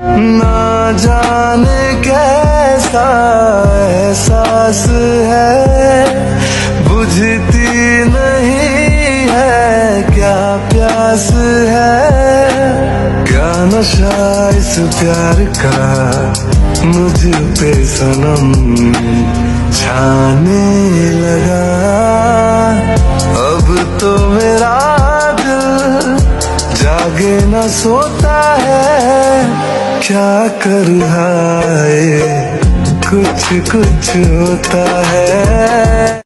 ना जाने कैसा एहसास है, बुझती नहीं है क्या प्यास है। क्या नशा इस प्यार का मुझ पे सनम छाने लगा। अब तो मेरा दिल जागे न सोता है, क्या कर रहा है कुछ कुछ होता है।